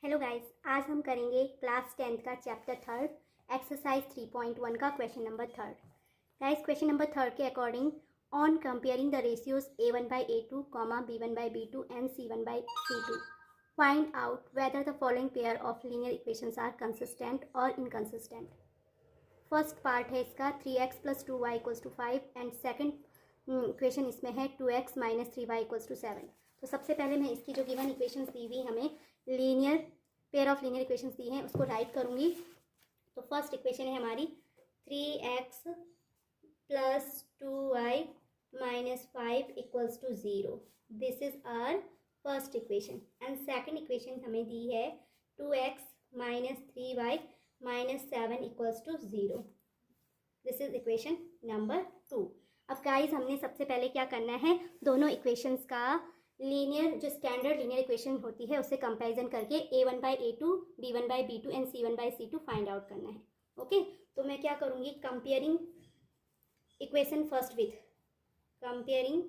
Hello guys, आज हम करेंगे क्लास 10th का चैप्टर 3 एक्सरसाइज 3.1 का question number 3। Guys, question number 3 के according on comparing the ratios a1 by a2, b1 by b2 and c1 by c2 find out whether the following pair of linear equations are consistent और inconsistent. First part है इसका 3x + 2y = 5 and second equation इसमें है 2x - 3y = 7। तो सबसे पहले मैं इसकी जो गिवन इक्वेशंस दी हुई हमें linear pair of linear equations दी हैं उसको राइट करूँगी। तो फर्स्ट इक्वेशन है हमारी 3x + 2y - 5 = 0। This is our first equation and second equation हमें दी है 2x - 3y - 7 = 0। This is equation number 2। अब गाइज हमने सबसे पहले क्या करना है, दोनों इक्वेशंस का लीनियर जो स्टैंडर्ड लीनियर इक्वेशन होती है उससे कंपैरिजन करके a1 by a2, b1 by b2 and c1 by c2 find out करना है। ओके, तो मैं क्या करूँगी, comparing equation first with comparing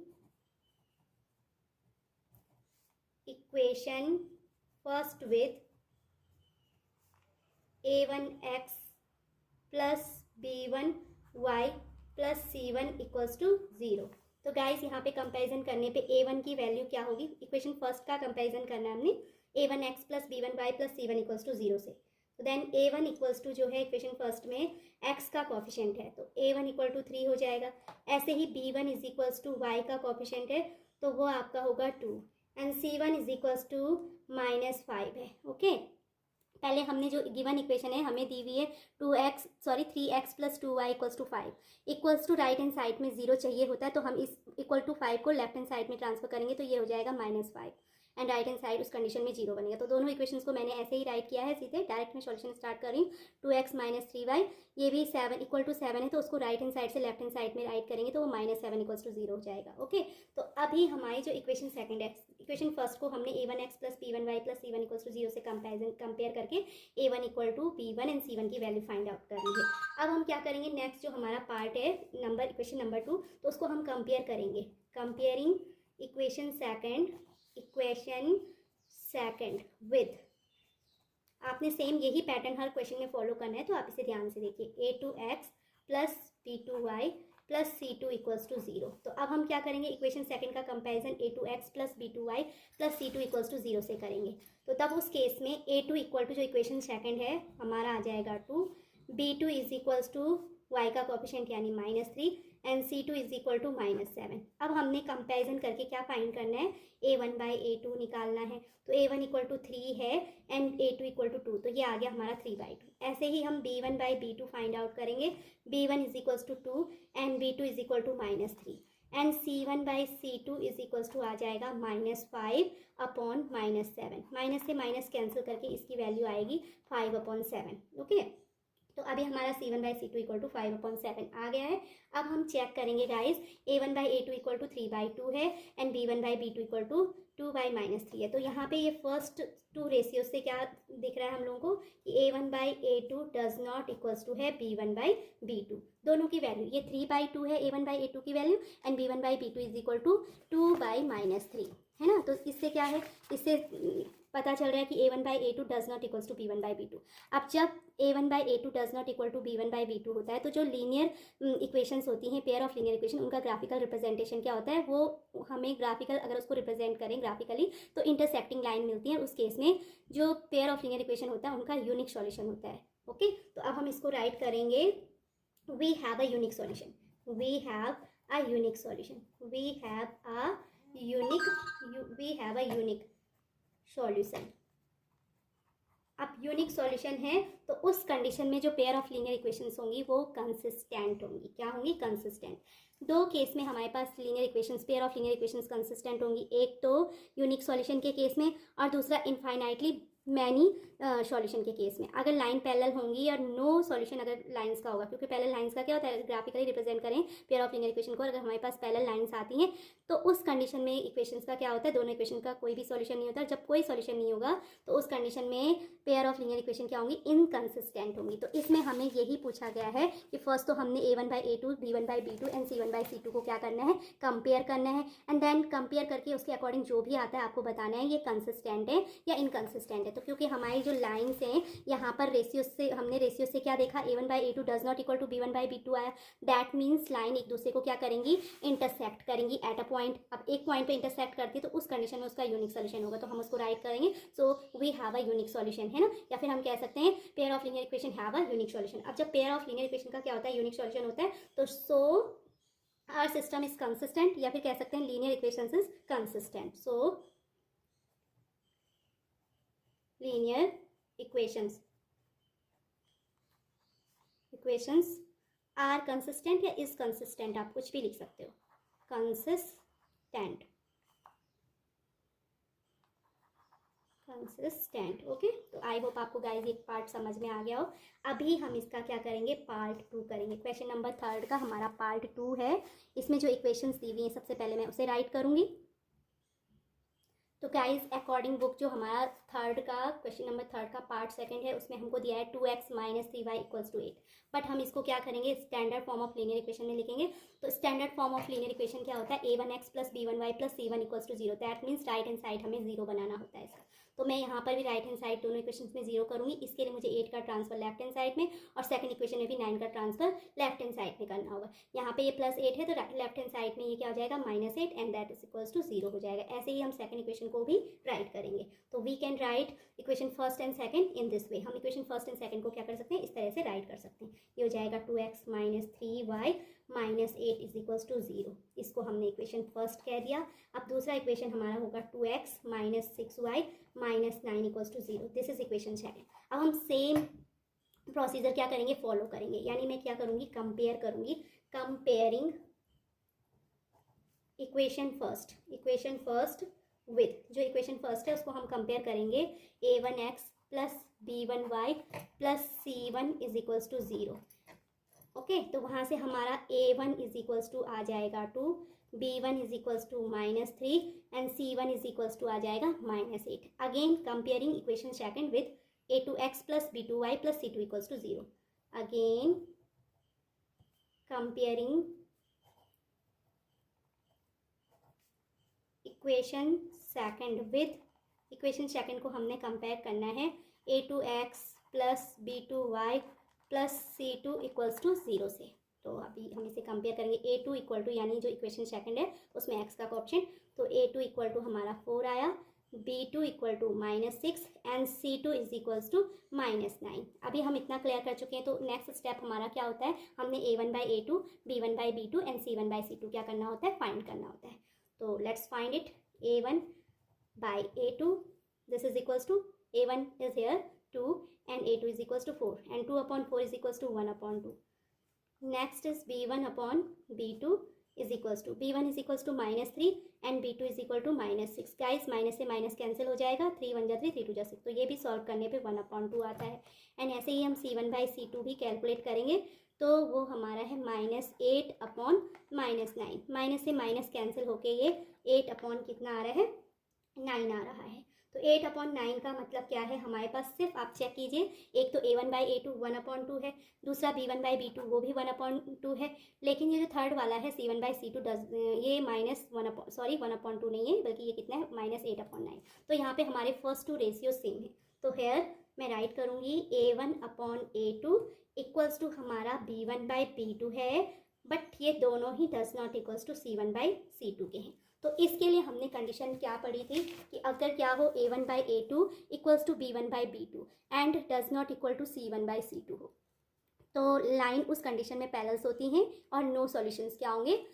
equation first with a1x + b1y + c1 = 0। तो गाइस यहाँ पे कंपैरिजन करने पे a1 की वैल्यू क्या होगी, इक्वेशन फर्स्ट का कंपैरिजन करना है हमने a1x + b1y + c1 = 0 से। तो देन a1 = जो है इक्वेशन फर्स्ट में x का कोफिशिएंट है तो a1 = 3 हो जाएगा। ऐसे ही b1 = y का कोफिशिएंट है तो वो आपका होगा 2 एंड c1 = -5 है। ओके, पहले हमने जो गिवन इक्वेशन है हमें दी हुई है 3x + 2y = 5 equals to right hand side में 0 चाहिए होता है तो हम इस =5 को लेफ्ट हैंड साइड में ट्रांसफर करेंगे तो ये हो जाएगा -5 एंड राइट हैंड साइड उस कंडीशन में 0 बनेगा। तो दोनों इक्वेशंस को मैंने ऐसे ही राइट किया है, सीधे डायरेक्ट में सॉल्यूशन स्टार्ट कर रही हूँ। 2x - 3y ये भी 7 = 7 है तो उसको राइट हैंड साइड से लेफ्ट हैंड साइड में राइट करेंगे तो वो -7 = 0 हो जाएगा। ओके, तो अभी हमारी जो इक्वेशन सेकंड है, इक्वेशन फर्स्ट को हमने a1x + b1y + c1 = 0 से कंपेयर करके a1 = b1 एंड c1 की वैल्यू फाइंड आउट करनी है। अब हम क्या करेंगे, नेक्स्ट जो हमारा पार्ट है इक्वेशन नंबर 2, तो उसको हम कंपेयर करेंगे। कंपेयरिंग इक्वेशन सेकंड विद, आपने सेम यही पैटर्न हर क्वेश्चन में फॉलो करना है तो आप इसे ध्यान से देखिए। a2x + b2y + c2 = 0। तो अब हम क्या करेंगे, इक्वेशन सेकंड का कंपैरिजन a2x + b2y + c2 = 0 से करेंगे। तो तब उस केस में a2 = जो इक्वेशन सेकंड है हमारा आ जाएगा 2, b2 = y का कोफिशिएंट यानी -3 एंड c2 = -7। अब हमने कंपैरिजन करके क्या फाइंड करना है, a1 by a2 निकालना है। तो a1 = 3 है एंड a2 = 2 तो ये आ गया हमारा 3/2। ऐसे ही हम b1 by b2 find out करेंगे। b1 = 2 and b2 = -3 and c1 by c2 = आ जाएगा -5/7। माइनस से माइनस कैंसिल करके इसकी वैल्यू आएगी 5/7। ओके, तो अभी हमारा c1 by c2 = 5/7 आ गया है। अब हम चेक करेंगे गाइस, a1 by a2 = 3/2 है एंड b1 by b2 = 2/-3 है। तो यहाँ पे ये फर्स्ट 2 रेशियो से क्या दिख रहा है हम लोगों को कि a1 by a2 does not equals to है b1 by b2। दोनों की वैल्यू ये 3/2 है a1 by a2 की value and b1 by b2 = 2/-3 है ना। तो इससे क्या है, इससे पता चल रहा है कि a1 by a2 does not equals to b1 by b2। अब जब a1 by a2 does not equal to b1 by b2 होता है तो जो लीनियर इक्वेशंस होती हैं, पेयर ऑफ लीनियर इक्वेशन, उनका ग्राफिकल रिप्रेजेंटेशन क्या होता है, वो हमें ग्राफिकल अगर उसको रिप्रेजेंट करें ग्राफिकली तो इंटरसेक्टिंग लाइन मिलती है। उस केस में जो पेयर ऑफ लीनियर इक्वेशन होता है उनका यूनिक सॉल्यूशन होता है। ओके, तो अब हम इसको राइट करेंगे, we have a unique solution, we have a unique solution, we have a unique solution. अब यूनिक सॉल्यूशन है तो उस कंडीशन में जो पेयर ऑफ लीनियर इक्वेशंस होंगी वो कंसिस्टेंट होंगी। क्या होंगी, कंसिस्टेंट। दो केस में हमारे पास linear equations, pair of linear equations consistent होंगी, एक तो यूनिक सॉल्यूशन के केस में और दूसरा इनफाइनाइटली मैनी सॉल्यूशन के केस में। अगर लाइन पैरेलल होंगी या नो सॉल्यूशन अगर लाइंस का होगा, क्योंकि पैरेलल लाइंस का क्या होता है, ग्राफिकली रिप्रेजेंट करें पेयर ऑफ लीनियर इक्वेशन को, अगर हमारे पास पैरेलल लाइंस आती हैं तो उस कंडीशन में इक्वेशंस का क्या होता है, दोनों इक्वेशन का कोई भी सॉल्यूशन नहीं होता। जब कोई सॉल्यूशन नहीं होगा तो उस कंडीशन में पेयर ऑफ लीनियर इक्वेशन क्या होंगी, इनकंसिस्टेंट होंगी। तो इसमें हमें यही पूछा गया है कि फर्स्ट तो हमने a1/a2 b1/b2 एंड c1/c2 को क्या करना है, कंपेयर करना है, एंड देन कंपेयर करके उसके अकॉर्डिंग जो भी आता है आपको बताना है ये कंसिस्टेंट है या इनकंसिस्टेंट है। तो क्योंकि हमारी जो लाइन्स हैं यहाँ पर रेशियो से, हमने रेशियो से क्या देखा, a1/a2 does not equal to b1/b2 आया। दैट मीन्स लाइन एक दूसरे को क्या करेंगी, इंटरसेक्ट करेंगी एट अ पॉइंट। अब एक पॉइंट पे इंटरसेक्ट करती है तो उस कंडीशन में उसका यूनिक सोल्यूशन होगा, तो हम उसको राइट करेंगे so we have a unique solution, है ना। या फिर हम कह सकते हैं pair of linear equation have a unique solution. अब जब पेयर ऑफ लीनियर इक्वेशन का क्या होता है, यूनिक सोल्यूशन होता है, तो so our system is consistent, या फिर कह सकते हैं linear equations is consistent. So linear equations are consistent या इज कंसिस्टेंट, आप कुछ भी लिख सकते हो, कंसिस्टेंट, ओके। तो आई होप आपको गाइज एक पार्ट समझ में आ गया हो। अभी हम इसका क्या करेंगे, पार्ट 2 करेंगे। क्वेश्चन नंबर 3 का हमारा पार्ट 2 है। इसमें जो इक्वेशंस दी हुई हैं सबसे पहले मैं उसे राइट करूंगी। तो गाइज अकॉर्डिंग बुक जो हमारा क्वेश्चन नंबर 3 का पार्ट 2 है, उसमें हमको दिया है 2x - 3y = 8। बट हम इसको क्या करेंगे, standard form of linear equation में लिखेंगे। तो standard form of linear equation क्या होता है, a1x + b1y + c1 = 0। That means right hand side हमें 0 बनाना होता है इसका। तो मैं यहाँ पर भी राइट हैंड साइड दोनों इक्वेशन में 0 करूँगी। इसके लिए मुझे 8 का ट्रांसफर लेफ्ट हैंड साइड में, और सेकंड इक्वेशन में भी 9 का ट्रांसफर लेफ्ट हैंड साइड में करना होगा। यहाँ पे ये +8 है तो लेफ्ट हैंड साइड में ये क्या हो जाएगा, -8 and that is equals to 0 हो जाएगा। ऐसे ही हम सेकंड इक्वेशन को भी राइट करेंगे। तो we can write equation first and second in this way. हम इक्वेशन फर्स्ट एंड सेकंड को क्या कर सकते हैं, इस तरह से राइट कर सकते हैं। ये हो जाएगा 2x - 3y - 8 = 0। इसको हमने इक्वेशन फर्स्ट कह दिया। अब दूसरा इक्वेशन हमारा होगा 2x - 6y - 9 = 0। This is equation second. अब हम सेम प्रोसीजर क्या करेंगे, फॉलो करेंगे। यानी मैं क्या करूँगी, कंपेयर करूँगी, कंपेयरिंग इक्वेशन फर्स्ट विथ, जो इक्वेशन फर्स्ट है उसको हम कंपेयर करेंगे a1x + b1y + c1 = 0। ओके, तो वहाँ से हमारा a1 = आ जाएगा 2, b1 = -3 एंड c1 = आ जाएगा -8। Again comparing equation second with a2x + b2y + c2 = 0। Again comparing equation second with, equation second को हमने कंपेयर करना है a2x + b2y + c2 = 0 से। तो अभी हम इसे कंपेयर करेंगे। a2 = यानी जो इक्वेशन सेकंड है उसमें x का ऑप्शन, तो a2 = हमारा 4 आया, b2 = -6 एंड c2 = -9। अभी हम इतना क्लियर कर चुके हैं। तो नेक्स्ट स्टेप हमारा क्या होता है, हमने a1/a2 b1/b2 एंड c1/c2 क्या करना होता है, फाइंड करना होता है। तो let's find it. a1/a2, this is equals to, a1 is here 2 and a2 is equals to 4 and 2/4 is equals to 1/2. Next is b1/b2 is equals to, b1 is equals to -3 and b2 is equal to -6। Guys minus से minus cancel हो जाएगा, 3 1 जा 3 3 2 जा 6। तो ये भी solve करने पे 1/2 आता है। एंड ऐसे ही हम c1/c2 भी कैलकुलेट करेंगे, तो वो हमारा है -8/-9। माइनस से माइनस कैंसिल होके ये 8 कितना आ रहा है, 9 आ रहा है। तो 8/9 का मतलब क्या है हमारे पास, सिर्फ आप चेक कीजिए, एक तो a1/a2 1/2 है, दूसरा b1/b2 वो भी 1/2 है, लेकिन ये जो थर्ड वाला है c1/c2 ये -1/2 नहीं है, बल्कि ये कितना है, -8/9। तो यहाँ पे हमारे फर्स्ट टू रेशियो सेम है। तो हेयर मैं राइट करूँगी a1/a2 इक्वल्स टू हमारा b1/b2 है, बट ये दोनों ही does not equals to c1/c2 के हैं। तो इसके लिए हमने कंडीशन क्या पढ़ी थी कि अगर क्या हो a1/a2 equals to b1/b2 and does not equal to c1/c2 हो, तो लाइन उस कंडीशन में पैरेलल्स होती हैं और नो सॉल्यूशंस क्या होंगे,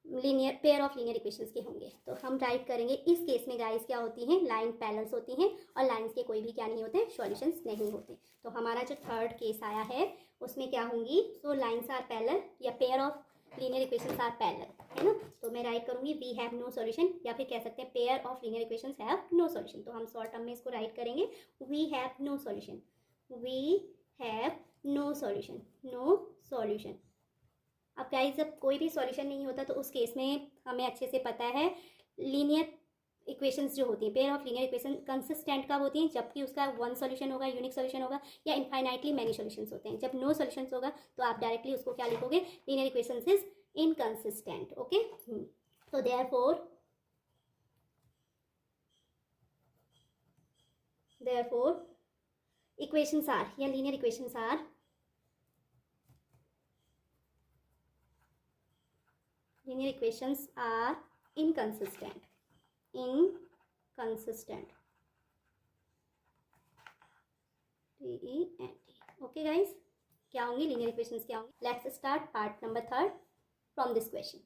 linear pair of linear equations के होंगे। तो हम राइट करेंगे इस केस में गाइस क्या होती हैं, लाइन पैरेलल्स होती हैं और लाइंस के कोई भी क्या नहीं होते, सॉल्यूशंस नहीं होते। तो हमारा जो थर्ड केस आया है उसमें क्या होंगी, सो लाइंस आर पैरेलल या pair of linear equations are parallel, है ना। तो मैं राइट करूंगी वी हैव नो सॉल्यूशन, या फिर कह सकते हैं pair of linear equations have no solution. तो हम शॉर्ट टर्म में इसको राइट करेंगे we have no solution, we have no solution, no solution. अब गाइस जब कोई भी सॉल्यूशन नहीं होता तो उस केस में हमें अच्छे से पता है लीनियर इक्वेशंस जो होती हैं, pair of linear equation consistent कब होती हैं, जबकि उसका वन सॉल्यूशन होगा, यूनिक सॉल्यूशन होगा, या इनफाइनाइटली मैनी सॉल्यूशंस होते हैं। जब नो सॉल्यूशंस होगा तो आप डायरेक्टली उसको क्या लिखोगे, linear equations is inconsistent. Okay, तो therefore equations are, या linear equations are inconsistent TENT। Okay guys, क्या होंगी लीनियर इक्वेशंस, क्या होंगी? Let's start part number 3 from this question.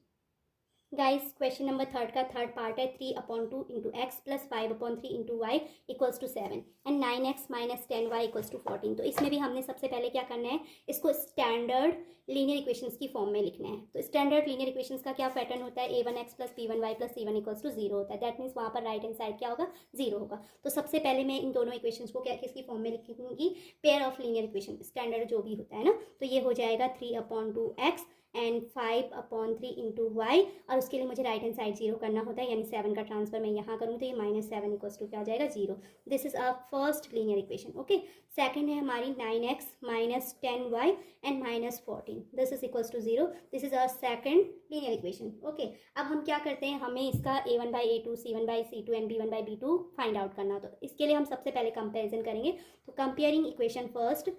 Guys question number 3 का थर्ड पार्ट है 3/2 into x plus 5/3 into y equals to 7 and 9x minus 10y equals to 14। तो इसमें भी हमने सबसे पहले क्या करना है, इसको स्टैंडर्ड लीनियर इक्वेशंस की फॉर्म में लिखना है। तो स्टैंडर्ड लीनियर इक्वेशंस का क्या पैटर्न होता है, a1x plus b1y plus c1 equals to 0 होता है। दैट मीन्स वहाँ पर राइट हैंड साइड क्या होगा, 0 होगा। तो सबसे पहले मैं इन दोनों इक्वेशंस को क्या किसकी फॉर्म में लिखूंगी, pair of linear equation, standard जो भी होता है ना। तो ये हो जाएगा 3/2x एंड 5/3 इंटू वाई, और उसके लिए मुझे राइट हैंड साइड 0 करना होता है, यानी 7 का ट्रांसफर मैं यहाँ करूँ तो ये -7 इक्वल्स टू क्या हो जाएगा, 0। This is a first linear equation. Okay, second है हमारी 9x minus 10y and -14, this is equals to 0। This is a second linear equation. Okay, अब हम क्या करते हैं, हमें इसका a1/a2 c1/c2 and b1/b2 find out करना। तो इसके लिए हम सबसे पहले कंपेरिजन करेंगे। तो comparing equation first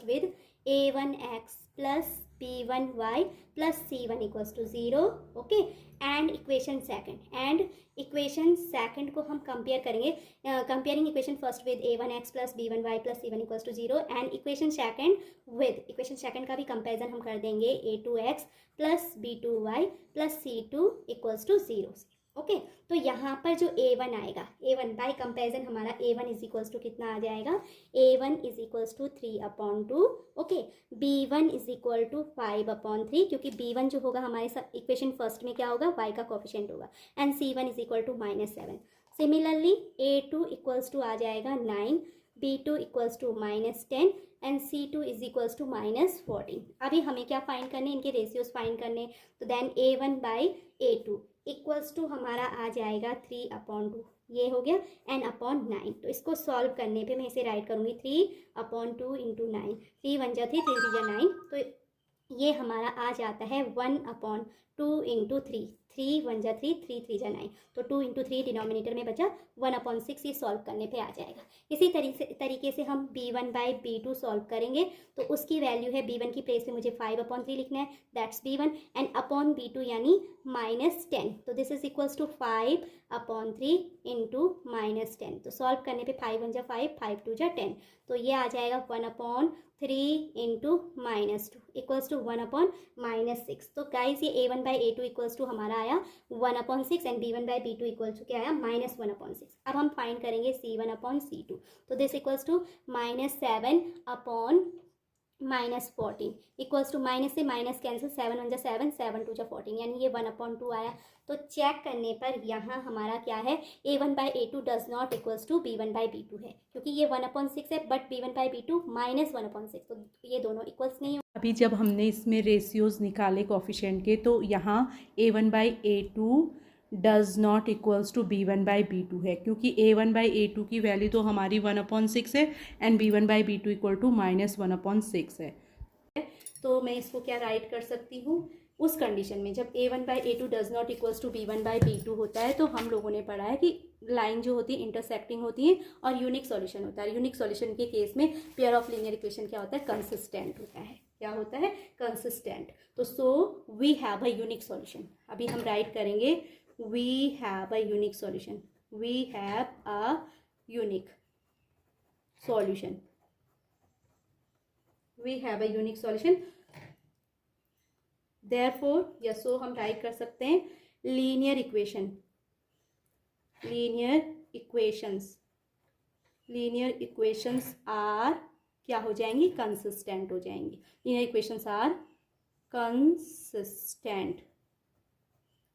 with a1x plus b1y plus c1 equals to 0। Okay, and equation second को हम कंपेयर करेंगे, comparing equation first with a1x plus b1y plus c1 equals to 0 and equation second का भी comparison हम कर देंगे a2x plus b2y plus c2 equals to 0। Okay, तो यहाँ पर जो a1 आएगा, a1 बाई कंपेरिजन हमारा a1 इज इक्वल्स टू कितना आ जाएगा, a1 is equals to 3/2। Okay, b1 is equal to 5/3, क्योंकि b1 जो होगा हमारे इक्वेशन फर्स्ट में क्या होगा, y का कोफिशिएंट होगा, and c1 is equal to -7। Similarly a2 equals to आ जाएगा 9, b2 equals to -10 and c2 is equals to -14। अभी हमें क्या फाइंड करने, इनके रेशियोज फाइंड करने। तो देन a1/a2 इक्वल्स टू हमारा आ जाएगा 3/2, ये हो गया, n अपॉन 9। तो इसको सॉल्व करने पे मैं इसे राइट करूँगी 3/2 इंटू 9, 3 1 जा 3, 3 3 जा 9। तो ये हमारा आ जाता है 1/2 इंटू 3, 3 1 जा 3, 3 3 जा 9। तो 2 इंटू 3 डिनोमिनेटर में बचा 1/6, ये सॉल्व करने पे आ जाएगा। इसी तरीके से हम b1/b2 सॉल्व करेंगे। तो उसकी वैल्यू है, b1 की प्लेस पे मुझे 5/3 लिखना है, that's b1, and upon b2 यानी -10। तो this is equals to 5/3 into -10। तो सॉल्व करने पे 5 1 जा 5, 5 2 जा 10। तो ये आ जाएगा 1/3 इंटू -2 इक्वल्स टू 1/6। तो गाइज ये a1/a2 इक्वल्स टू हमारा आया 1/6 एंड b1/b2 इक्वल्स टू क्या आया, -1/6। अब हम फाइंड करेंगे c1/c2। तो this equals to -7/-14 equals to minus से माइनस कैंसिल, 7 1 जा 7, 7 2 जा 14, यानी ये 1/2 आया। तो चेक करने पर यहाँ हमारा क्या है, a1/a2 does not equals to b1/b2 है, क्योंकि ये 1/6 है, बट b1/b2 -1/6, तो ये दोनों इक्वल्स नहीं हो। अभी जब हमने इसमें रेशियोज निकाले कोफिशिएंट के, तो यहाँ a1/a2 does not equals to b1/b2 है, क्योंकि a1/a2 की वैल्यू तो हमारी 1/6 है एंड b1/b2 इक्वल टू -1/6 है। तो मैं इसको क्या राइट कर सकती हूँ, उस कंडीशन में जब a1/a2 does not equals to b1/b2 होता है, तो हम लोगों ने पढ़ा है कि लाइन जो होती है इंटरसेक्टिंग होती है और यूनिक सॉल्यूशन होता है। यूनिक सॉल्यूशन के केस में पेयर ऑफ लीनियर इक्वेशन क्या होता है, कंसिस्टेंट होता है। क्या होता है, कंसिस्टेंट। तो so we have a unique solution. अभी हम राइट करेंगे we have a unique solution, we have a unique solution, we have a unique solution. Therefore, yes, so हम राइट कर सकते हैं लीनियर इक्वेशंस आर क्या हो जाएंगी, कंसिस्टेंट हो जाएंगी। Linear equations are consistent.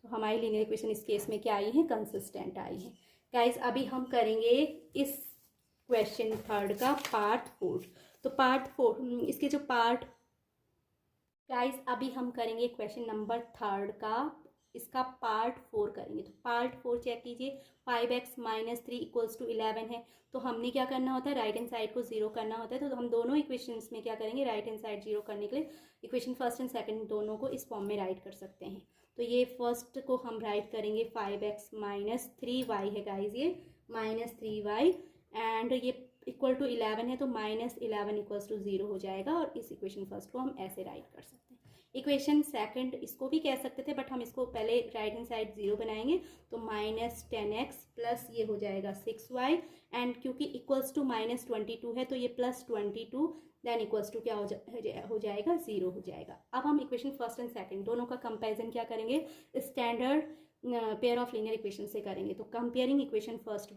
तो हमारी लीनियर इक्वेशन इस केस में क्या आई है, कंसिस्टेंट आई है। गाइज अभी हम करेंगे इस क्वेश्चन थर्ड का पार्ट 4। तो पार्ट 4 इसके जो पार्ट गाइस अभी हम करेंगे क्वेश्चन नंबर थर्ड का, इसका पार्ट 4 करेंगे। तो पार्ट 4 चेक कीजिए। 5x माइनस 3 इक्वल्स टू 11 है, तो हमने क्या करना होता है, राइट हैंड साइड को जीरो करना होता है। तो हम दोनों इक्वेशंस में क्या करेंगे, राइट हैंड साइड जीरो करने के लिए इक्वेशन फर्स्ट एंड सेकंड दोनों को इस फॉर्म में राइट कर सकते हैं। तो ये फर्स्ट को हम राइट करेंगे 5x माइनस 3y है गाइज, ये माइनस 3y एंड ये इक्वल टू 11 है, तो माइनस 11 इक्वल्स टू 0 हो जाएगा। और इस इक्वेशन फर्स्ट को हम ऐसे राइट कर सकते हैं। इक्वेशन सेकंड इसको भी कह सकते थे, बट हम इसको पहले राइट हैंड साइड जीरो बनाएंगे। तो माइनस 10x प्लस ये हो जाएगा 6y एंड क्योंकि इक्वल्स टू माइनस 22 है, तो ये प्लस 22 देन इक्वल्स टू क्या हो जाएगा, 0 हो जाएगा। अब हम इक्वेशन फर्स्ट एंड सेकंड दोनों का कंपेरिजन क्या करेंगे, standard pair of linear equation से करेंगे। तो comparing equation first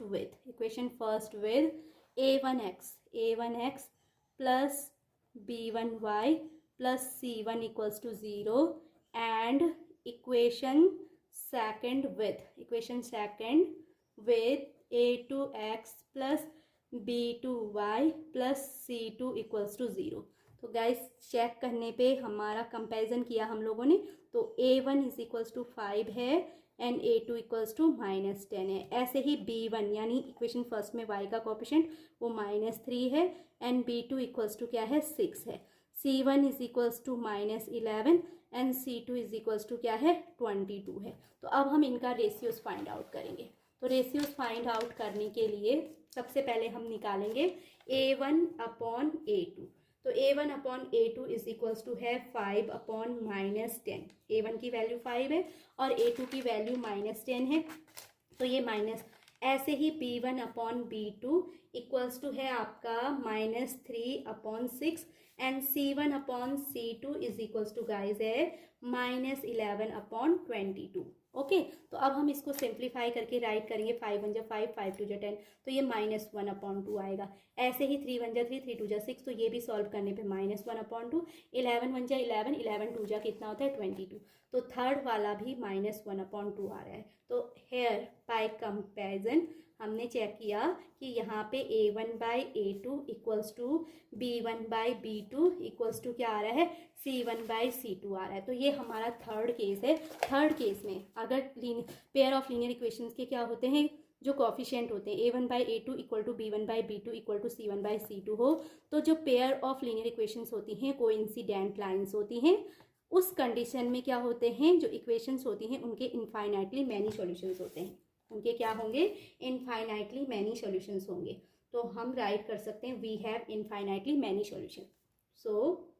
with equation first with a1x plus b1y plus c1 equals to 0 and equation second with a2x plus b2y plus c2 equals to 0। तो guys check करने पे हमारा comparison किया हम लोगों ने, तो a1 इज इक्वल्स टू 5 है and a2 equals to minus 10 है। ऐसे ही b1 यानी इक्वेशन फर्स्ट में y का कोएफिशिएंट वो माइनस 3 है एंड b2 इक्वल्स टू क्या है, 6 है। c1 is equals to minus 11 and c2 is equals to क्या है, 22 है। तो अब हम इनका रेशियोज फाइंड आउट करेंगे। तो रेशियोज फाइंड आउट करने के लिए सबसे पहले हम निकालेंगे a1 अपॉन a2। तो a1 upon a2 is equals to है 5 अपॉन माइनस 10। a1 की वैल्यू 5 है और a2 की वैल्यू माइनस 10 है, तो ये माइनस। ऐसे ही b1 upon b2 equals to है आपका minus 3 upon 6 and c1 upon c2 is equals to guys है माइनस 11 अपॉन 22। ओके, तो अब हम इसको सिंप्लीफाई करके राइट करेंगे। 5 1 जा 5, 5 2 जा 10, तो ये माइनस 1 अपॉन 2 आएगा। ऐसे ही 3 1 जा 3, 3 2 जा 6, तो ये भी सॉल्व करने पे माइनस 1 अपॉन 2। 11 1 जा 11, 11 2 जा कितना होता है, 22। तो थर्ड वाला भी माइनस 1 अपॉन 2 आ रहा है। तो हेयर बाय कंपेरिजन हमने चेक किया कि यहाँ पे a1 by a2 equals to b1 by b2 equals to क्या आ रहा है, c1 बाई c2 आ रहा है। तो ये हमारा थर्ड केस है। थर्ड केस में अगर पेयर ऑफ लीनियर इक्वेशंस के क्या होते हैं, जो कोफिशिएंट होते हैं a1 by a2 equal to b1 by b2 equal to c1 by c2 हो, तो जो पेयर ऑफ लीनियर इक्वेशंस होती हैं कोइंसिडेंट लाइंस होती हैं। उस कंडीशन में क्या होते हैं, जो इक्वेशंस होती हैं उनके इनफाइनाइटली मैनी सॉल्यूशंस होते हैं। उनके क्या होंगे, इनफाइनाइटली मैनी सॉल्यूशंस होंगे। तो हम राइट कर सकते हैं we have infinitely many solution. So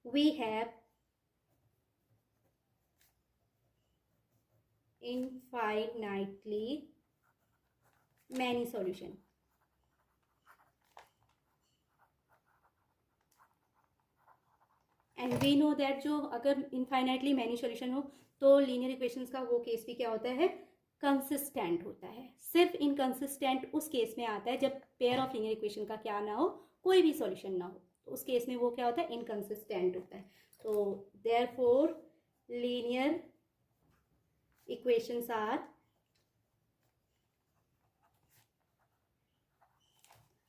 we have infinitely many solution. And we know that जो अगर इनफाइनाइटली मैनी सॉल्यूशन हो तो लीनियर इक्वेशंस का वो केस भी क्या होता है, कंसिस्टेंट होता है। सिर्फ इनकंसिस्टेंट उस केस में आता है जब पेयर ऑफ लीनियर इक्वेशन का क्या ना हो, कोई भी सॉल्यूशन ना हो, तो उस केस में वो क्या होता है, इनकंसिस्टेंट होता है। तो therefore linear equations are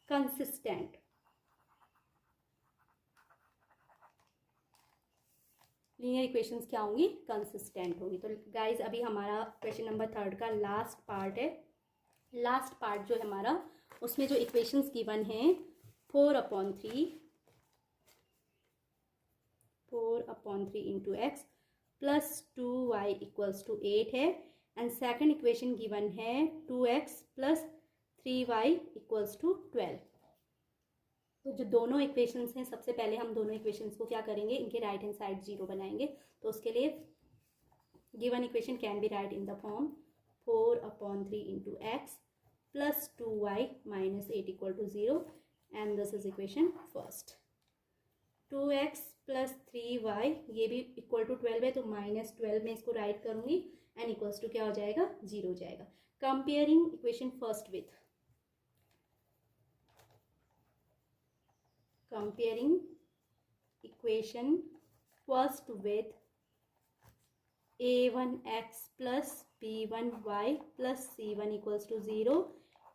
consistent. Linear equations क्या होंगी, कंसिस्टेंट होंगी। तो गाइज अभी हमारा क्वेश्चन नंबर थर्ड का लास्ट पार्ट है। लास्ट पार्ट जो है हमारा, उसमें जो इक्वेशंस गिवन है 4/3 into x plus 2y equals to 8 है एंड सेकेंड इक्वेशन गिवन है 2x plus 3y equals to 12। तो जो दोनों इक्वेशंस हैं, सबसे पहले हम दोनों इक्वेशंस को क्या करेंगे, इनके राइट हैंड साइड जीरो बनाएंगे। तो उसके लिए given equation can be write in the form 4/3 into x plus 2y minus 8 equal to 0 and this is equation first. 2x plus 3y ये भी इक्वल टू 12 है, तो माइनस 12 में इसको राइट करूंगी एंड इक्वल्स टू क्या हो जाएगा, 0 हो जाएगा। Comparing equation first with a1x plus b1y plus c1 equals to 0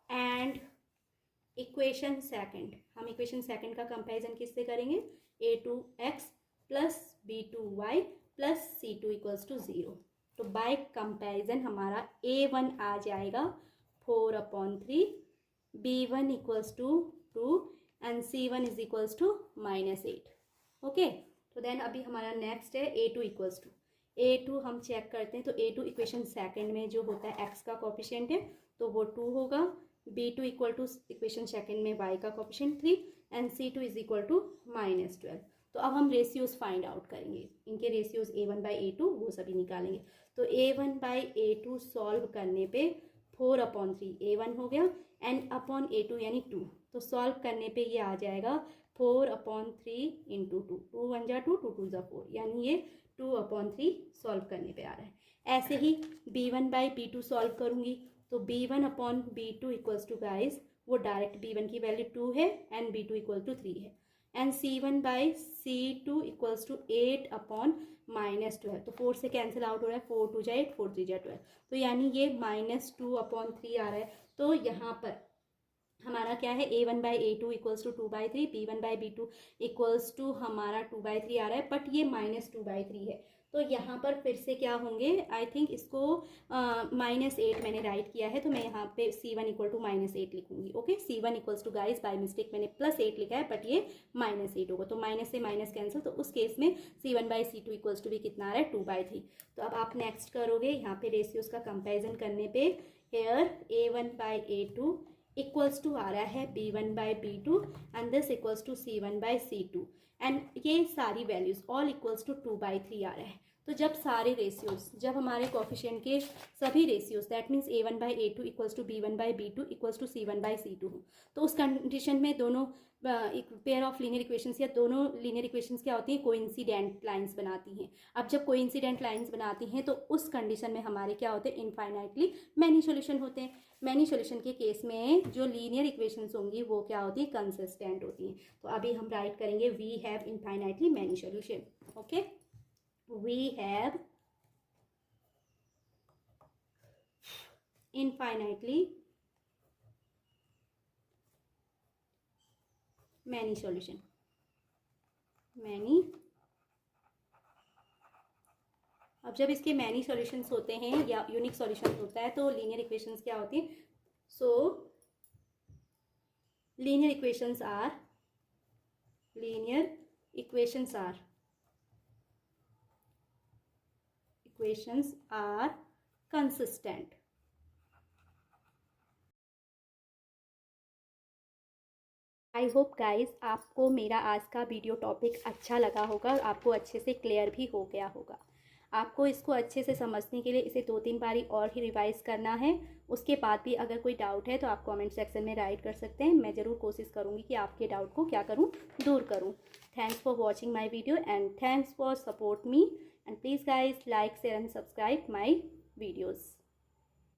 and equation second, हम इक्वेशन सेकंड का कंपैरिजन किससे करेंगे, a2x plus b2y plus c2 equals to 0। तो बाय कंपैरिजन हमारा a1 आ जाएगा 4/3, b1 equals to 2 and c1 is equals to -8। Okay, तो then अभी हमारा नेक्स्ट है a2 इक्वल्स टू, a2 हम चेक करते हैं। तो a2 इक्वेशन सेकंड में जो होता है x का कोफिशिएंट है तो वो 2 होगा, b2 equal to equation second में y का coefficient 3 and c2 is equal to -12। तो अब हम रेशियोज फाइंड आउट करेंगे, इनके रेशियोज a1/a2 वो सभी निकालेंगे। तो a1/a2 सॉल्व करने पे 4/3 a1 हो गया एंड अपॉन a2 यानी 2, तो सॉल्व करने पे ये आ जाएगा 4/3 इंटू 2, 2 1 जा 2, 2 2 जा 4, यानी ये 2/3 सॉल्व करने पे आ रहा है। ऐसे ही b1/b2 सॉल्व करूँगी तो b1/b2 इक्वल्स टू गाइज, वो डायरेक्ट b1 की वैल्यू 2 है एंड b2 इक्वल टू 3 है एंड c1/c2 इक्वल्स टू 8/-12। तो 4 से कैंसिल आउट हो रहा है, 4 2 जा 8, 4 3 जा 12, तो यानी ये -2/3 आ रहा है। तो यहाँ पर हमारा क्या है, a1/a2 equals to 2/3, b1/b2 equals to हमारा 2/3 आ रहा है, बट ये -2/3 है। तो यहाँ पर फिर से क्या होंगे, आई थिंक इसको -8 मैंने राइट किया है, तो मैं यहाँ पे c1 इक्वल टू -8 लिखूंगी। Okay, c1 equals to guys by mistake मैंने +8 लिखा है बट ये -8 होगा, तो माइनस से माइनस कैंसिल, तो उस केस में c1/c2 इक्वल्स टू भी कितना आ रहा है, 2/3। तो अब आप नेक्स्ट करोगे यहाँ पे रेशियोज का कंपेरिजन करने पे, हेयर a1/a2 इक्वल्स टू आ रहा है b1/b2 and this equals to c1/c2 and ये सारी वैल्यूज ऑल इक्वल्स टू 2/3 आ रहा है। तो जब सारे रेशियोज, जब हमारे कोफिशिएंट के सभी ratios that means a1/a2 equals to b1/b2 equals to c1/c2 हो, तो उस कंडीशन में दोनों एक पेयर ऑफ लीनियर इक्वेशंस या दोनों लीनियर इक्वेशंस क्या होती हैं, कोइंसिडेंट लाइंस बनाती हैं। अब जब कोइंसिडेंट लाइंस बनाती हैं तो उस कंडीशन में हमारे क्या होते हैं, इनफाइनाइटली मैनी सॉल्यूशन होते हैं। मैनी सॉल्यूशन के केस में जो लीनियर इक्वेशंस होंगी वो क्या होती है, कंसिस्टेंट होती हैं। तो अभी हम राइट करेंगे we have infinitely many solution. Okay, we have infinitely many solution, many। अब जब इसके मैनी सॉल्यूशंस होते हैं या यूनिक सॉल्यूशन होता है तो लीनियर इक्वेशंस क्या होती हैं, so linear equations are consistent। I hope guys आपको मेरा आज का वीडियो टॉपिक अच्छा लगा होगा, आपको अच्छे से क्लियर भी हो गया होगा। आपको इसको अच्छे से समझने के लिए इसे 2-3 बारी और ही रिवाइज करना है। उसके बाद भी अगर कोई डाउट है तो आप कमेंट सेक्शन में राइट कर सकते हैं, मैं ज़रूर कोशिश करूँगी कि आपके डाउट को क्या करूँ, दूर करूँ। Thanks for watching my video and thanks for support me and please guys like share and subscribe my videos।